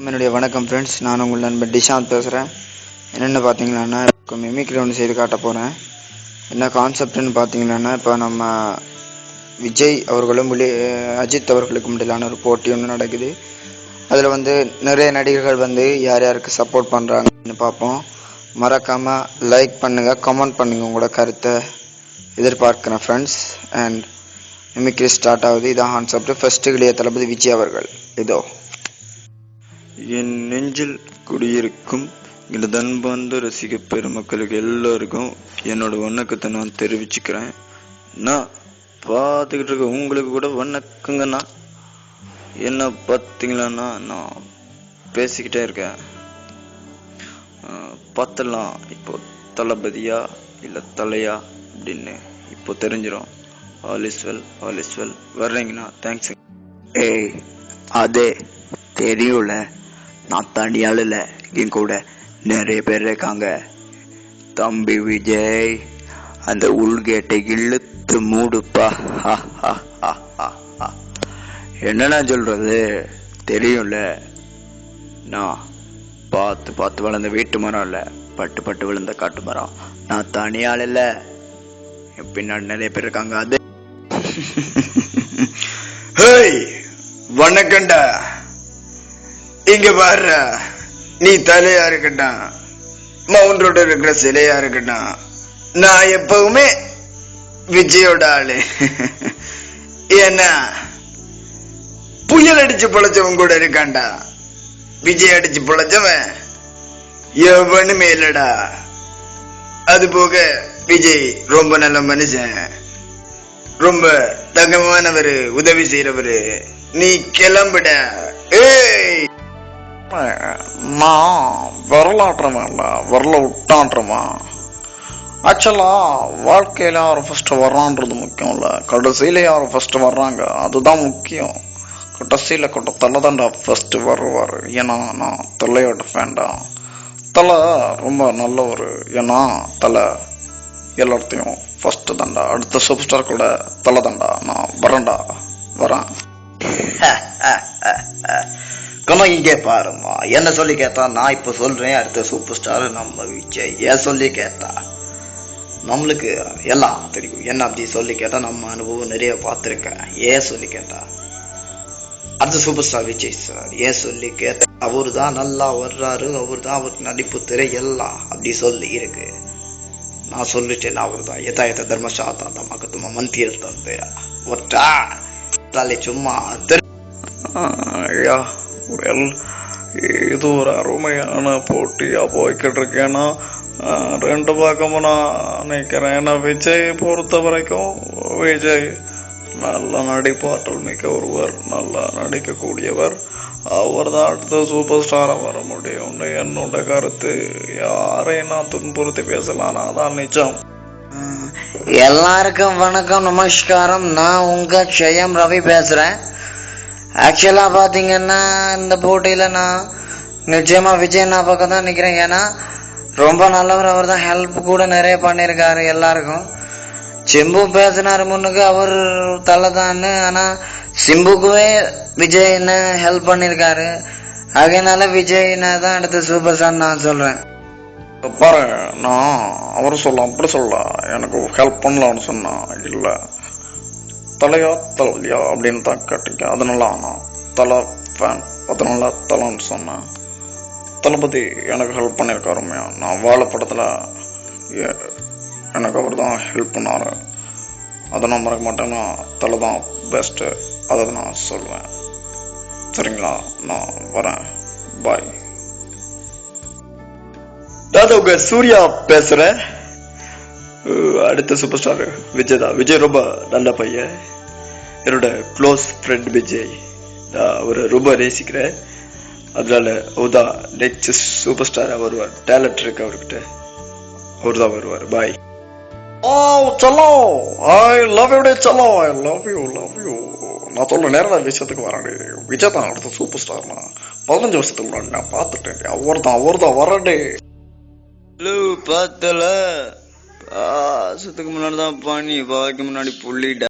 என்னுடைய வணக்கம் ஃப்ரெண்ட்ஸ். நான் உங்கள் நண்பன் டிஷாந்த் பேசுகிறேன். என்னென்னு பார்த்தீங்கன்னா, இப்போ மிமிக்ரி ஒன்று செய்து காட்ட போகிறேன். என்ன கான்செப்ட்னு பார்த்தீங்கன்னா, இப்போ நம்ம விஜய் அவர்களும் அஜித் அவர்களுக்கு இடையிலான ஒரு போட்டி ஒன்று நடக்குது. அதில் நிறைய நடிகர்கள் யார் யாருக்கு சப்போர்ட் பண்ணுறாங்கன்னு பார்ப்போம். மறக்காமல் லைக் பண்ணுங்கள், கமெண்ட் பண்ணுங்கள், உங்களோட கருத்தை எதிர்பார்க்குறேன் ஃப்ரெண்ட்ஸ். அண்ட் மிமிக்ரி ஸ்டார்ட் ஆகுது. இதான் கான்செப்ட். ஃபர்ஸ்ட் இளைய தளபதி விஜய் அவர்கள். இதோ என் நெஞ்சில் குடியிருக்கும் எனது அன்பார்ந்த ரசிக பெருமக்களுக்கு எல்லாருக்கும் என்னோட வணக்கத்தை நான் தெரிவிச்சுக்கிறேன். நான் பார்த்துக்கிட்டு இருக்க உங்களுக்கு கூட வணக்கங்கண்ணா. என்ன பார்த்தீங்களாண்ணா, நான் பேசிக்கிட்டே இருக்கேன். பார்த்தலாம் இப்போ தளபதியா இல்லை தலையா அப்படின்னு இப்போ தெரிஞ்சிடும். ஆல் இஸ் வெல் வர்றீங்கண்ணா. தேங்க்ஸ். ஏய், அதே தெரியும்ல, நான் தனியாள் இல்லை, என் கூட நிறைய பேர் இருக்காங்க. தம்பி விஜய், அந்த உள்கேட்டை இழுத்து மூடுப்பா. என்னன்னா சொல்றது, தெரியும்ல, நான் பார்த்து வளர்ந்த வீட்டு மரம் இல்லை, பட்டு விழுந்த காட்டு மரம். நான் தனியாள் இல்லை, என் பின்னாடி நிறைய பேர் இருக்காங்க. அது வணக்கண்டா. இங்க பாரு, நீ தலையா இருக்கட்டும், மவுண்ட் ரோடு இருக்கிற சிலையா இருக்கட்டும், நான் எப்பவுமே விஜயோட ஆளு. ஏன்னா புயல் அடிச்சு பொழைச்சவன் கூட இருக்காண்டா, விஜய் அடிச்சு பொழைச்சவன் எவனுமே இல்லடா. அது போக விஜய் ரொம்ப நல்ல மனுஷன், ரொம்ப தகமானவரு, உதவி செய்யறவரு. நீ கிளம்புட. ஏய், நான் வரல விட்டான்றமா. ஆக்சுவலா வாழ்க்கையில யாரும் ஃபர்ஸ்ட் வர்றான்றது முக்கியம் இல்ல, கடைசியில யாரும் ஃபர்ஸ்ட் வர்றாங்க அதுதான் முக்கியம். கடைசியில தலை தாண்டா ஃபர்ஸ்ட் வருவாரு. ஏன்னா நான் தலையோட ஃபேன்டா. தலை ரொம்ப நல்லவர். ஏன்னா தலை எல்லாத்தையும் ஃபர்ஸ்ட் தாண்டா. அடுத்த சூப்பர் ஸ்டார் கூட தலை தாண்டா. நான் வரேன். இங்கே பாருமா, என்ன சொல்லி கேட்டா நான் இப்ப சொல்றேன், அடுத்த சூப்பர் ஸ்டார் நம்ம விஜய். ஏன் சொல்லி கேட்டா நம்மளுக்கு எல்லாம் தெரியும். என்ன அப்படி சொல்லி கேட்டா நம்ம அனுபவம் நிறைய பார்த்திருக்கேன். ஏன் சொல்லி கேட்டா அடுத்த சூப்பர் ஸ்டார் விஜய் சார். ஏன் சொல்லி கேட்டா அவரு தான் நல்லா வர்றாரு, அவரு தான் அவருக்கு நடிப்பு திரை எல்லாம் அப்படி சொல்லி இருக்கு. நான் சொல்லிட்டேன், அவரு தான் எதாயத்த தர்மசாஸ்தா மக்கத்துவ மந்திர தந்தைய ஒட்டா தலை சும்மா. இது ஒரு அருமையான போட்டியா போய்கிட்டு இருக்கேன்னா ரெண்டு பக்கமும் நான் நினைக்கிறேன். ஏன்னா விஜய் பொறுத்த வரைக்கும் விஜய் நல்ல நடிப்பாற்றல் மிக்க ஒருவர், நல்லா நடிக்கக்கூடியவர். அவர் தான் அடுத்த சூப்பர் ஸ்டாரா வர முடியும் என்னோட கருத்து. யாரையும் நான் துன்புறுத்தி பேசலாம், அதான் நிஜம். எல்லாருக்கும் வணக்கம், நமஸ்காரம். நான் உங்க ஜெயம் ரவி பேசுறேன். ஆக்சுவலா பாத்தீங்கன்னா இந்த போட்டியில நான் நிச்சயமா விஜய் நான் பக்கம் தான் நிக்கிறேன். ஏன்னா ரொம்ப நல்லவர், அவர் தான் ஹெல்ப் கூட நிறைய பண்ணியிருக்காரு எல்லாருக்கும். சிம்பு பேசினாரு முன்னுக்கு, அவர் தலை தான். ஆனா சிம்புக்குவே விஜய் என்ன ஹெல்ப் பண்ணிருக்காரு. அதனால விஜய் தான் அடுத்த சூப்பர் ஸ்டார் நான் சொல்றேன். பாரு, நான் அவர் சொல்ல அப்படி சொல்ல எனக்கு ஹெல்ப் பண்ணலான்னு சொன்னா இல்ல, தலையா அப்படின்னு தான் கேட்டீங்க. அதனால நான் தலை ஃபேன், அதனால தலைன்னு சொன்னேன். தளபதி எனக்கு ஹெல்ப் பண்ணியிருக்காருமையா. நான் வாழைப்படத்துல எனக்கு அவர் தான் ஹெல்ப் பண்ணாரு, அதை நான் மறக்க மாட்டேன்னா. தலை தான் பெஸ்ட், அதை நான் சொல்லுவேன். சரிங்களா, நான் வரேன். பாய். உங்க சூர்யா பேசுறேன். அடுத்த சூப்பர் ஸ்டார் விஜய் தான். விஜய் ரொம்ப நல்ல பையன், என்னோட க்ளோஸ் ஃப்ரெண்ட் விஜய். நான் அவரை ரொம்ப நேசிக்கிறேன். அதனால அவர்தான் நெக்ஸ்ட் சூப்பர் ஸ்டார் வருவார். டேலண்ட் இருக்கு அவர்கிட்ட, அவர் தான் வருவார். பாய். சலோ, ஐ லவ் யூ டே. சலோ, ஐ லவ் யூ. நான் சொல்ல நேரம் விஷயத்துக்கு வரேன். விஜய் தான் அடுத்த சூப்பர் ஸ்டார். நான் 15 வருஷத்துக்கு முன்னாடி நான் பார்த்துட்டேன். அவர் தான் வரடே. பார்த்தல, மாசத்துக்கு முன்னாடி தான் பண்ணி, பாய்க்கு முன்னாடி புள்ளிட்ட.